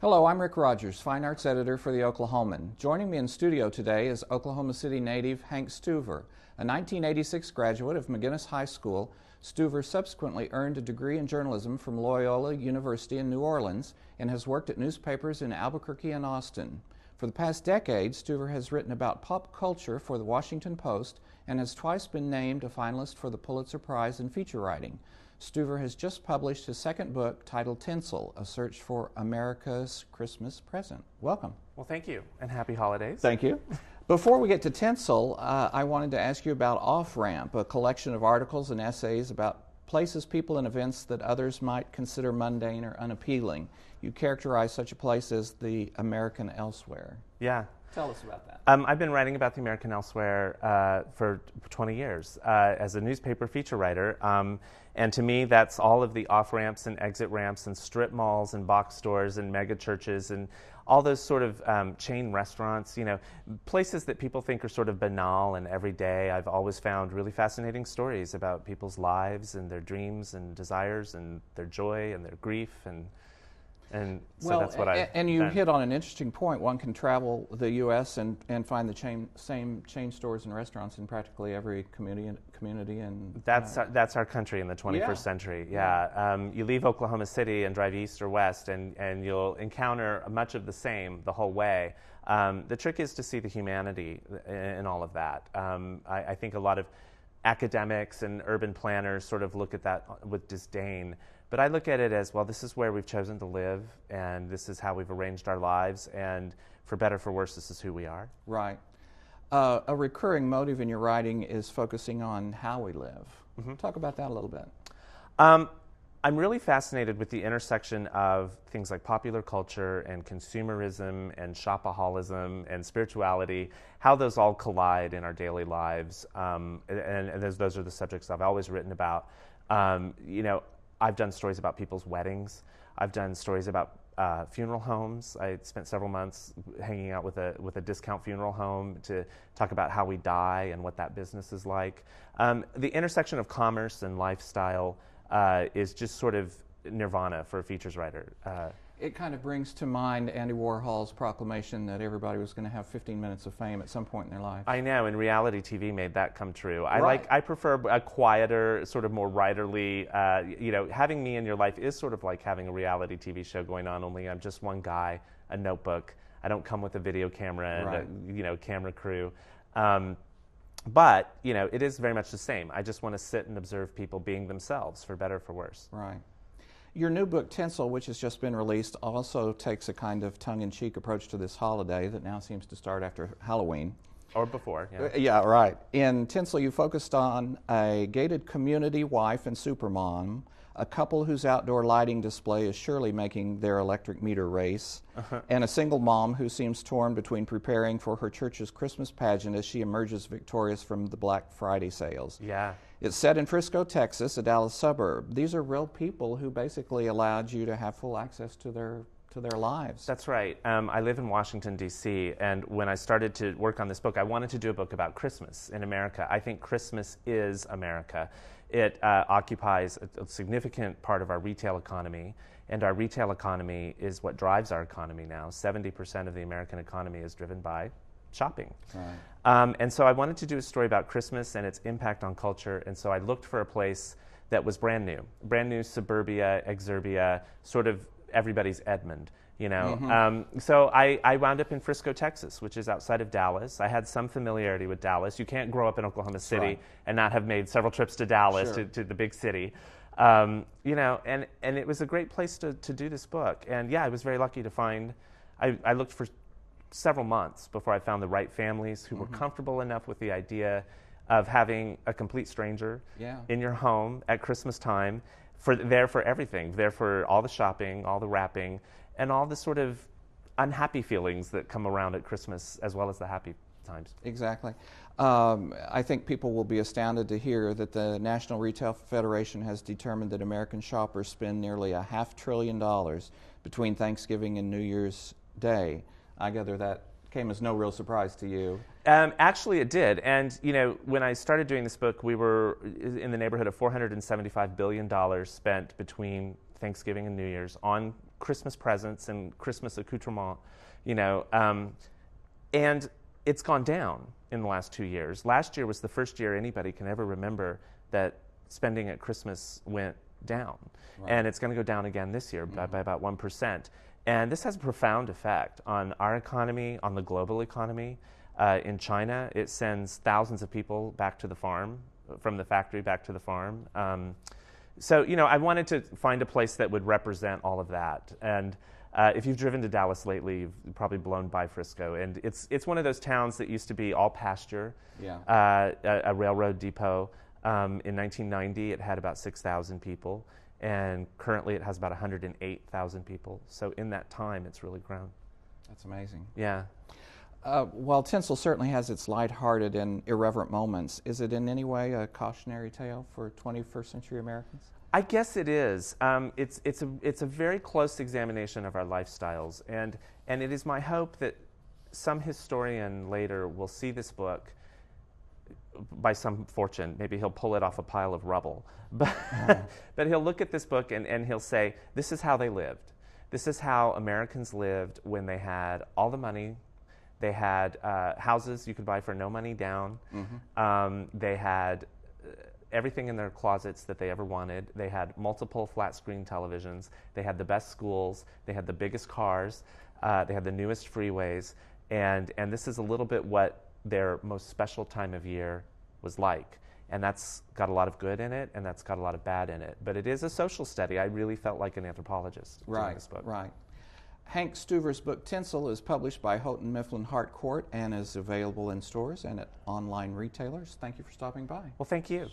Hello, I'm Rick Rogers, Fine Arts Editor for The Oklahoman. Joining me in studio today is Oklahoma City native Hank Stuever. A 1986 graduate of McGinnis High School, Stuever subsequently earned a degree in journalism from Loyola University in New Orleans and has worked at newspapers in Albuquerque and Austin. For the past decade, Stuever has written about pop culture for the Washington Post and has twice been named a finalist for the Pulitzer Prize in feature writing. Stuever has just published his second book titled Tinsel, A Search for America's Christmas Present. Welcome. Well, thank you, and happy holidays. Thank you. Before we get to Tinsel, I wanted to ask you about Off Ramp, a collection of articles and essays about places, people, and events that others might consider mundane or unappealing. You characterize such a place as the American Elsewhere. Yeah. Tell us about that. I've been writing about the American Elsewhere for 20 years as a newspaper feature writer. And to me, that's all of the off-ramps and exit ramps and strip malls and box stores and mega churches and all those sort of chain restaurants, you know, places that people think are sort of banal and everyday. I've always found really fascinating stories about people's lives and their dreams and desires and their joy and their grief and so that's what I. And you hit on an interesting point. One can travel the U.S. and find the same chain stores and restaurants in practically every community and. That's our country in the 21st century. Yeah. You leave Oklahoma City and drive east or west, and you'll encounter much of the same the whole way. The trick is to see the humanity in all of that. I think a lot of academics and urban planners sort of look at that with disdain. But I look at it as, well, this is where we've chosen to live, and this is how we've arranged our lives, and for better or for worse, this is who we are. Right. A recurring motive in your writing is focusing on how we live. Mm-hmm. Talk about that a little bit. I'm really fascinated with the intersection of things like popular culture and consumerism and shopaholism and spirituality, how those all collide in our daily lives. And those are the subjects I've always written about. I've done stories about people's weddings. I've done stories about funeral homes. I spent several months hanging out with a discount funeral home to talk about how we die and what that business is like. The intersection of commerce and lifestyle is just sort of nirvana for a features writer. It kind of brings to mind Andy Warhol's proclamation that everybody was going to have 15 minutes of fame at some point in their life. I know, and reality TV made that come true. Right. I prefer a quieter, sort of more writerly, having me in your life is sort of like having a reality TV show going on, only I'm just one guy, a notebook. I don't come with a video camera and a camera crew. But, it is very much the same. I just want to sit and observe people being themselves, for better or for worse. Right. Your new book, Tinsel, which has just been released, also takes a kind of tongue-in-cheek approach to this holiday that now seems to start after Halloween. Or before, yeah. Yeah, right. In Tinsel, you focused on a gated community wife and supermom, a couple whose outdoor lighting display is surely making their electric meter race, and a single mom who seems torn between preparing for her church's Christmas pageant as she emerges victorious from the Black Friday sales. Yeah. It's set in Frisco, Texas, a Dallas suburb. These are real people who basically allowed you to have full access to their lives. That's right. I live in Washington, D.C., and when I started to work on this book, I wanted to do a book about Christmas in America. I think Christmas is America. It occupies a significant part of our retail economy, and our retail economy is what drives our economy now. 70% of the American economy is driven by shopping. Right. And so I wanted to do a story about Christmas and its impact on culture, and so I looked for a place that was brand new suburbia, exurbia, sort of everybody's Edmond, Mm-hmm. So I wound up in Frisco, Texas, which is outside of Dallas. I had some familiarity with Dallas. You can't grow up in Oklahoma City and not have made several trips to Dallas, to the big city. And it was a great place to do this book. And yeah, I was very lucky to find, I looked for several months before I found the right families who were comfortable enough with the idea of having a complete stranger in your home at Christmas time, there for everything, there for all the shopping, all the wrapping, and all the sort of unhappy feelings that come around at Christmas as well as the happy times. Exactly. I think people will be astounded to hear that the National Retail Federation has determined that American shoppers spend nearly $500 billion between Thanksgiving and New Year's Day. I gather that came as no real surprise to you. Actually, it did. And, when I started doing this book, we were in the neighborhood of $475 billion spent between Thanksgiving and New Year's on Christmas presents and Christmas accoutrement, and it's gone down in the last 2 years. Last year was the first year anybody can ever remember that spending at Christmas went down. Right. And it's going to go down again this year by about 1%. And this has a profound effect on our economy, on the global economy. In China, it sends thousands of people back to the farm, from the factory back to the farm. So, I wanted to find a place that would represent all of that. And if you've driven to Dallas lately, you've probably blown by Frisco. And it's one of those towns that used to be all pasture, a railroad depot. In 1990, it had about 6,000 people. And currently, it has about 108,000 people. So in that time, it's really grown. That's amazing. Yeah. While Tinsel certainly has its lighthearted and irreverent moments, is it in any way a cautionary tale for 21st century Americans? I guess it is. It's a very close examination of our lifestyles, and it is my hope that some historian later will see this book. By some fortune, maybe he'll pull it off a pile of rubble, but he'll look at this book and he'll say, "This is how they lived. This is how Americans lived when they had all the money." They had houses you could buy for no money down. They had everything in their closets that they ever wanted. They had multiple flat screen televisions. They had the best schools. They had the biggest cars. They had the newest freeways. And this is a little bit what their most special time of year was like. And that's got a lot of good in it, and that's got a lot of bad in it. But it is a social study. I really felt like an anthropologist doing this book. Right. Hank Stuever's book Tinsel is published by Houghton Mifflin Harcourt and is available in stores and at online retailers. Thank you for stopping by. Well, thank you.